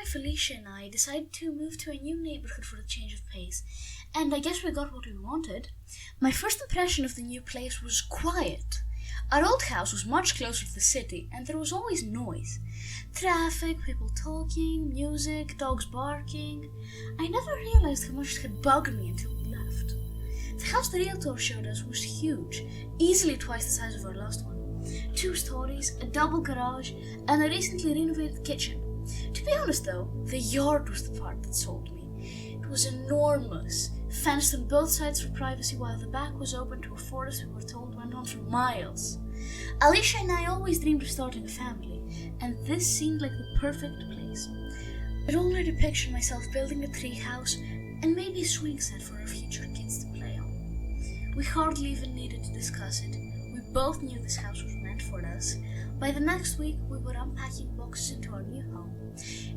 wife Alicia and I decided to move to a new neighborhood for a change of pace, and I guess we got what we wanted. My first impression of the new place was quiet. Our old house was much closer to the city, and there was always noise. Traffic, people talking, music, dogs barking. I never realized how much it had bugged me until we left. The house the realtor showed us was huge, easily twice the size of our last one. 2 stories, a double garage, and a recently renovated kitchen. To be honest though, the yard was the part that sold me. It was enormous, fenced on both sides for privacy, while the back was open to a forest we were told went on for miles. Alicia and I always dreamed of starting a family, and this seemed like the perfect place. I'd already pictured myself building a tree house and maybe a swing set for our future kids to play on. We hardly even needed to discuss it. We both knew this house was meant for us. By the next week, we were unpacking boxes into our new home.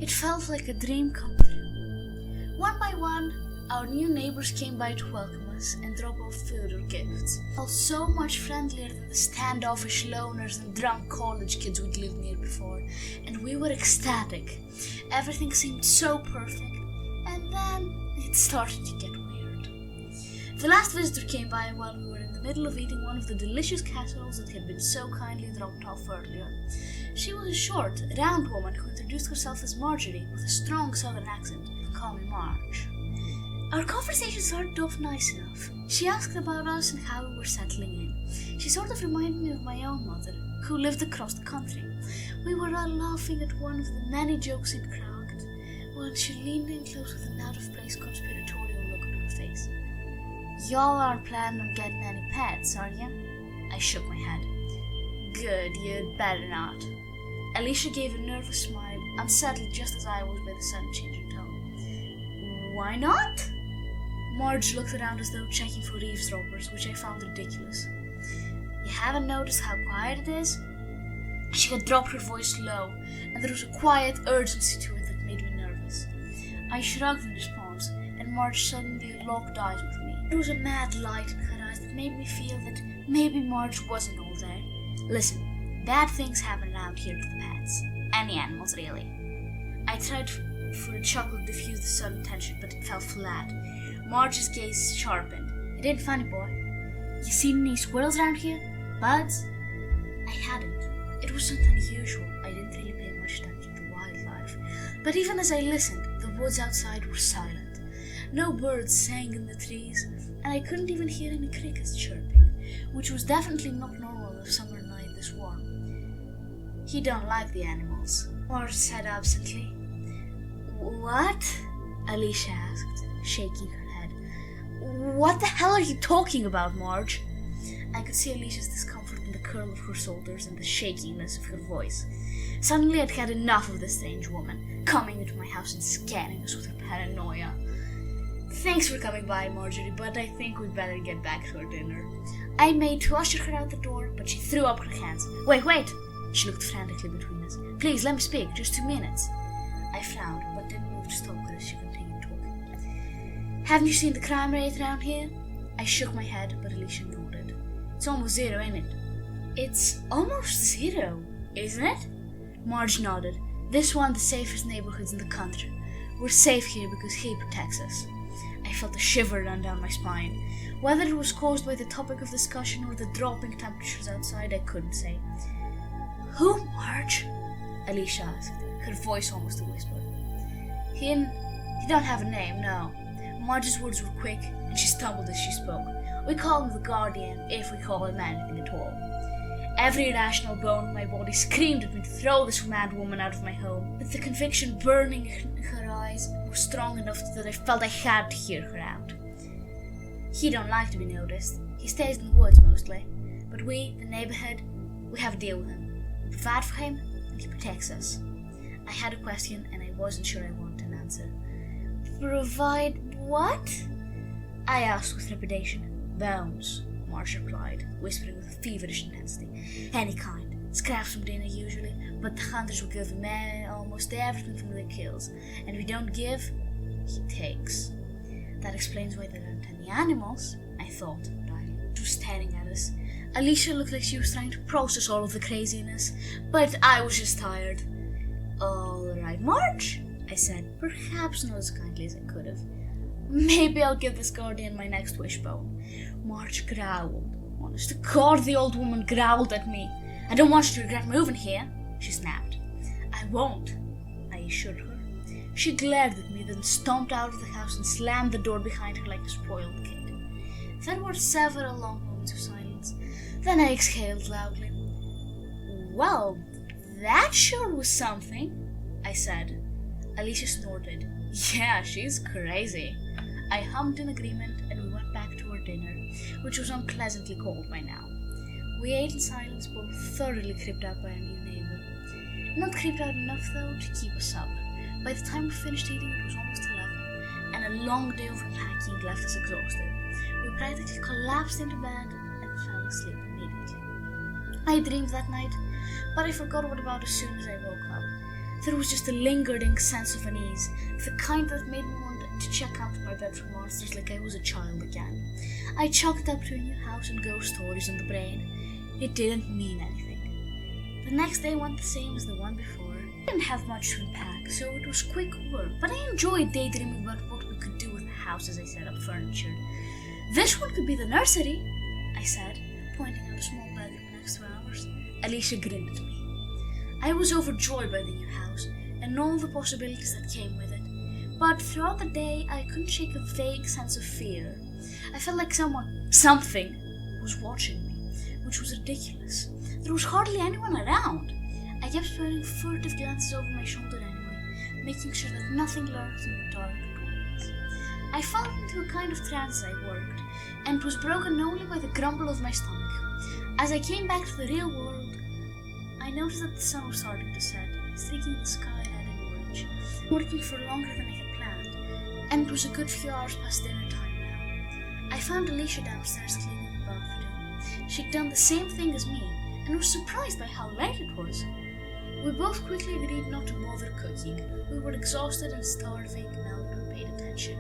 It felt like a dream come true. One by one, our new neighbors came by to welcome us and drop off food or gifts. Felt so much friendlier than the standoffish loners and drunk college kids we'd lived near before, and we were ecstatic. Everything seemed so perfect, and then it started to get weird. The last visitor came by while we were in the middle of eating one of the delicious casseroles that had been so kindly dropped off earlier. She was a short, round woman who introduced herself as Marjorie with a strong southern accent and called me Marge. Our conversation started off nice enough. She asked about us and how we were settling in. She sort of reminded me of my own mother, who lived across the country. We were all laughing at one of the many jokes he'd cracked, when she leaned in close with an out-of-place conspiratorial look on her face. "Y'all aren't planning on getting any pets, are you?" I shook my head. "Good, you'd better not." Alicia gave a nervous smile, unsettled just as I was by the sudden change in tone. "Why not?" Marge looked around as though checking for eavesdroppers, which I found ridiculous. "You haven't noticed how quiet it is?" She had dropped her voice low, and there was a quiet urgency to it that made me nervous. I shrugged in response, and Marge suddenly locked eyes with me. There was a mad light in her eyes that made me feel that maybe Marge wasn't all there. "Listen, bad things happen around here to the pets. Any animals, really." I tried for a chuckle to diffuse the sudden tension, but it fell flat. Marge's gaze sharpened. "It ain't funny, boy. You seen any squirrels around here? Buds?" I hadn't. It wasn't unusual. I didn't really pay much attention to wildlife. But even as I listened, the woods outside were silent. No birds sang in the trees, and I couldn't even hear any crickets chirping, which was definitely not normal of summer night this warm. "He don't like the animals," Marge said absently. "What?" Alicia asked, shaking her head. "What the hell are you talking about, Marge?" I could see Alicia's discomfort in the curl of her shoulders and the shakiness of her voice. Suddenly I'd had enough of this strange woman, coming into my house and scanning us with her paranoia. "Thanks for coming by, Marjorie, but I think we'd better get back to our dinner." I made to usher her out the door, but she threw up her hands. Wait! She looked frantically between us. "Please, let me speak, just 2 minutes." I frowned, but didn't move to stop her as she continued talking. "Haven't you seen the crime rate around here?" I shook my head, but Alicia nodded. "It's almost zero, ain't it?" "It's almost zero, isn't it?" Marge nodded. "This one of the safest neighborhoods in the country. We're safe here because he protects us." I felt a shiver run down my spine. Whether it was caused by the topic of discussion or the dropping temperatures outside, I couldn't say. "Who, Marge?" Alicia asked, her voice almost a whisper. He don't have a name, no." Marge's words were quick, and she stumbled as she spoke. "We call him the Guardian, if we call him anything at all." Every irrational bone in my body screamed at me to throw this mad woman out of my home, but the conviction burning in her eyes was strong enough that I felt I had to hear her out. "He don't like to be noticed. He stays in the woods mostly. But we, the neighborhood, we have a deal with him. We provide for him, and he protects us." I had a question, and I wasn't sure I wanted an answer. "Provide what?" I asked with trepidation. "Bones," Marge replied, whispering with feverish intensity. "Any kind. Scraps from dinner usually, but the hunters will give him almost everything from their kills, and if we don't give, he takes." That explains why there aren't any animals, I thought, She was staring at us. Alicia looked like she was trying to process all of the craziness, but I was just tired. "All right, Marge," I said, perhaps not as kindly as I could have. Maybe I'll give this guardian my next wishbone. Marge growled. Honest to God, the old woman growled at me. I don't want you to regret moving here, she snapped. I won't, I assured her. She glared at me, then stomped out of the house and slammed the door behind her like a spoiled kid. There were several long moments of silence. Then I exhaled loudly. Well, that sure was something, I said. Alicia snorted. Yeah, she's crazy. I hummed in agreement and we went back to our dinner, which was unpleasantly cold by now. We ate in silence, both thoroughly creeped out by our new neighbour. Not creeped out enough, though, to keep us up. By the time we finished eating, it was almost 11, and a long day of unpacking left us exhausted. We practically collapsed into bed and fell asleep immediately. I dreamed that night, but I forgot all about it as soon as I woke up. There was just a lingering sense of unease, the kind that made me want to check out my bedroom monsters like I was a child again. I chalked up to a new house and ghost stories in the brain. It didn't mean anything. The next day went the same as the one before. I didn't have much to unpack, so it was quick work, but I enjoyed daydreaming about what we could do with the house as I set up furniture. This one could be the nursery, I said, pointing out a small bedroom next to ours. Alicia grinned at me. I was overjoyed by the new house and all the possibilities that came with it, but throughout the day I couldn't shake a vague sense of fear. I felt like something was watching me, which was ridiculous. There was hardly anyone around. I kept throwing furtive glances over my shoulder anyway, making sure that nothing lurked in the dark corners. I fell into a kind of trance as I worked, and it was broken only by the grumble of my stomach. As I came back to the real world, I noticed that the sun was starting to set, streaking the sky red and orange. Working for longer than I had planned, and it was a good few hours past dinner time now. I found Alicia downstairs cleaning the bathroom. She'd done the same thing as me, and was surprised by how late it was. We both quickly agreed not to bother cooking. We were exhausted and starving now that we paid attention.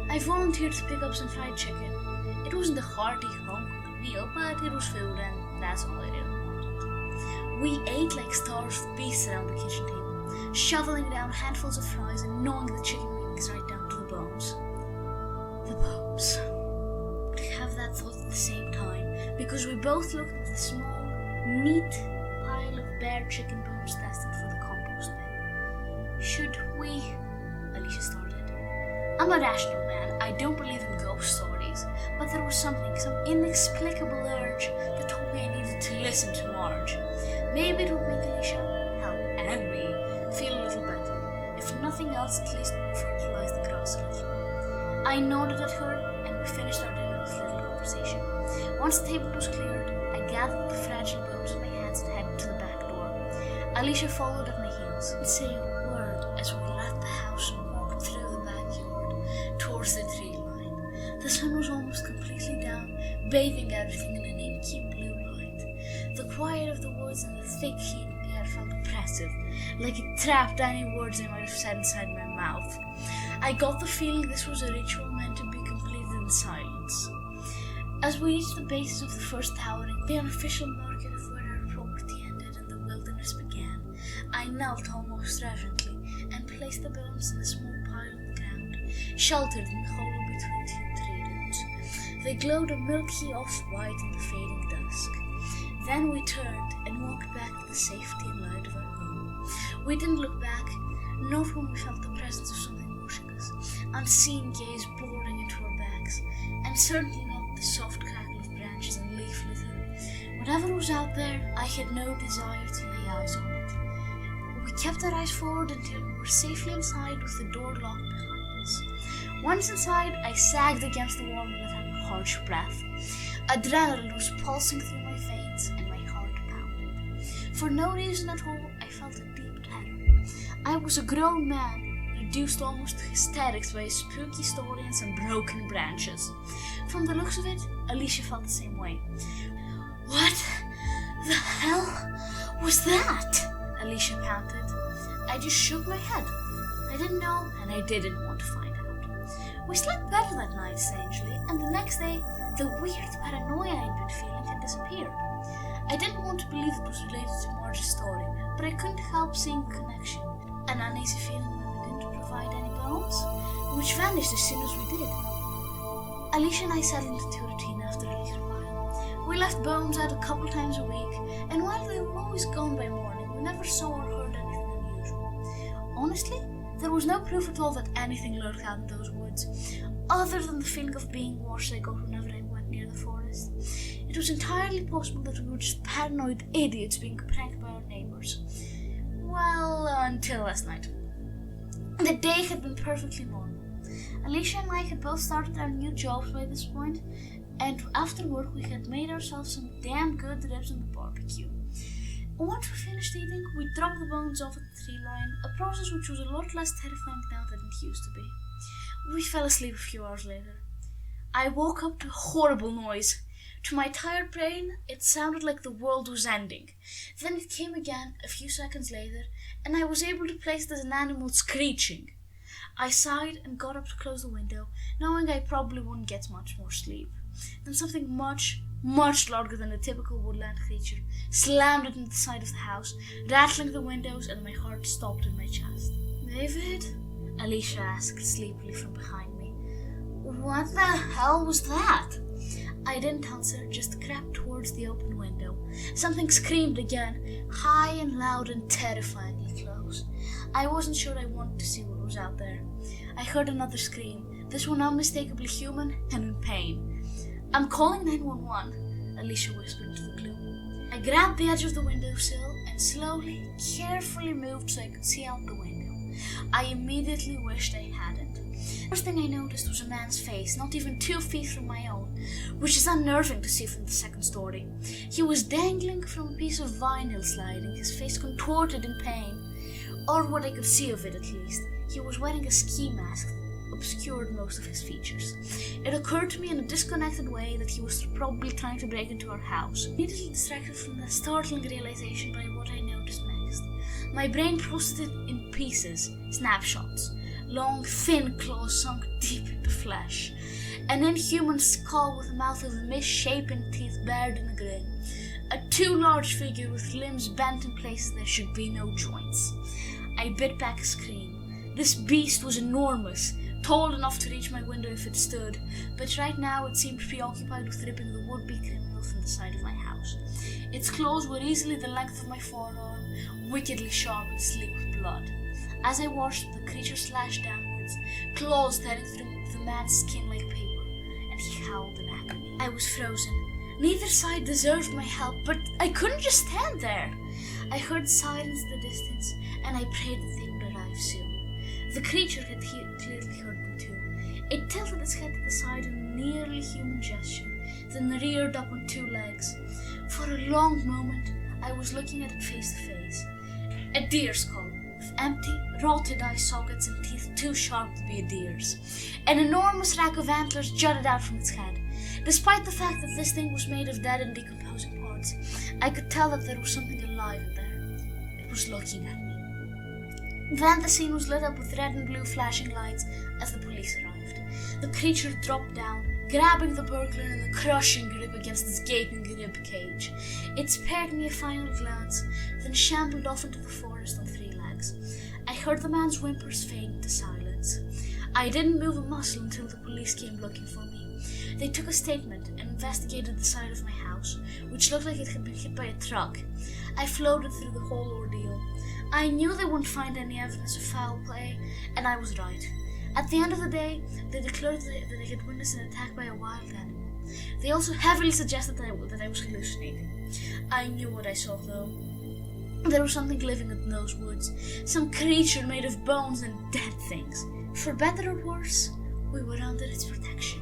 I volunteered to pick up some fried chicken. It wasn't a hearty, home-cooked meal, but it was food, and that's all I really wanted. We ate like starved beasts around the kitchen table, shoveling down handfuls of fries and gnawing the chicken wings right down to the bones. The bones. We have that thought at the same time, because we both looked at the small, neat pile of bare chicken bones destined for the compost bin. Should we? Alicia started. I'm a rational man. I don't believe in ghost stories, but there was some inexplicable urge that told me I needed to listen to Marge. Maybe it would make Alicia, hell, and me, feel a little better. If nothing else, at least fertilize the grass a little. I nodded at her, and we finished our dinner with little conversation. Once the table was cleared, I gathered the fragile bones in my hands and headed to the back door. Alicia followed at my heels, and saying a word as we left the house and walked through the backyard towards the tree line. The sun was almost completely down, bathing everything in an inky blue light. The quiet of the woods and the thick heat in the air felt oppressive, like it trapped any words I might have said inside my mouth. I got the feeling this was a ritual meant to be completed in silence. As we reached the bases of the first towering, the unofficial marker of where our property ended and the wilderness began, I knelt almost reverently and placed the bones in a small pile on the ground, sheltered in the hollow between two tree roots. They glowed a milky off-white in the fading dusk. Then we turned and walked back to the safety and light of our home. We didn't look back, not when we felt the presence of something watching us, unseen gaze boring into our backs, and certainly not the soft crackle of branches and leaf litter. Whatever was out there, I had no desire to lay eyes on it. We kept our eyes forward until we were safely inside with the door locked behind us. Once inside, I sagged against the wall and let out a harsh breath. Adrenaline was pulsing through my veins and my heart pounded. For no reason at all, I felt a deep terror. I was a grown man, reduced almost to hysterics by a spooky story and some broken branches. From the looks of it, Alicia felt the same way. What the hell was that? Alicia panted. I just shook my head. I didn't know, and I didn't want to find out. We slept better that night, strangely, and the next day, the weird paranoia I'd been feeling had disappeared. I didn't want to believe it was related to Marge's story, but I couldn't help seeing a connection. An uneasy feeling when we which vanished as soon as we did. Alicia and I settled into a routine after a little while. We left Bones out a couple times a week, and while they were always gone by morning, we never saw or heard anything unusual. Honestly, there was no proof at all that anything lurked out in those woods, other than the feeling of being watched I got whenever I went near the forest. It was entirely possible that we were just paranoid idiots being pranked by our neighbours. Well, until last night. The day had been perfectly normal. Alicia and I had both started our new jobs by this point, and after work we had made ourselves some damn good ribs on the barbecue. Once we finished eating, we dropped the bones off at the tree line, a process which was a lot less terrifying now than it used to be. We fell asleep a few hours later. I woke up to a horrible noise. To my tired brain, it sounded like the world was ending. Then it came again a few seconds later, and I was able to place it as an animal screeching. I sighed and got up to close the window, knowing I probably wouldn't get much more sleep. Then something much larger than a typical woodland creature slammed into the side of the house, rattling the windows, and my heart stopped in my chest. "David?" Alicia asked sleepily from behind me. "What the hell was that?" I didn't answer, just crept towards the open window. Something screamed again, high and loud and terrifyingly close. I wasn't sure I wanted to see what was out there. I heard another scream, this one unmistakably human and in pain. "I'm calling 911, Alicia whispered into the gloom. I grabbed the edge of the windowsill and slowly, carefully moved so I could see out the window. I immediately wished I hadn't. The first thing I noticed was a man's face, not even 2 feet from my own, which is unnerving to see from the second story. He was dangling from a piece of vinyl sliding, his face contorted in pain, or what I could see of it at least. He was wearing a ski mask that obscured most of his features. It occurred to me in a disconnected way that he was probably trying to break into our house. Immediately distracted from the startling realization by what I noticed next. My brain processed it in pieces, snapshots. Long, thin claws sunk deep into flesh. An inhuman skull with a mouth of misshapen teeth bared in a grin. A too large figure with limbs bent in places there should be no joints. I bit back a scream. This beast was enormous, tall enough to reach my window if it stood, but right now it seemed preoccupied with ripping the would-be criminal from the side of my house. Its claws were easily the length of my forearm, wickedly sharp and sleek with blood. As I watched, the creature slashed downwards, claws tearing through the man's skin like paper, and he howled in agony. I was frozen. Neither side deserved my help, but I couldn't just stand there. I heard sirens in the distance, and I prayed that they would arrive soon. The creature had clearly heard them too. It tilted its head to the side in a nearly human gesture, then reared up on 2 legs. For a long moment, I was looking at it face to face. A deer skull, with empty, rotted eye sockets and teeth too sharp to be a deer's. An enormous rack of antlers jutted out from its head. Despite the fact that this thing was made of dead and decomposing parts, I could tell that there was something alive in there. It was looking at me. Then the scene was lit up with red and blue flashing lights as the police arrived. The creature dropped down, grabbing the burglar in a crushing grip against its gaping rib cage. It spared me a final glance, then shambled off into the forest on 3 legs. I heard the man's whimpers fade into silence. I didn't move a muscle until the police came looking for me. They took a statement and investigated the side of my house, which looked like it had been hit by a truck. I floated through the whole ordeal. I knew they wouldn't find any evidence of foul play, and I was right. At the end of the day, they declared that they had witnessed an attack by a wild animal. They also heavily suggested that I was hallucinating. I knew what I saw, though. There was something living in those woods, some creature made of bones and dead things. For better or worse, we were under its protection.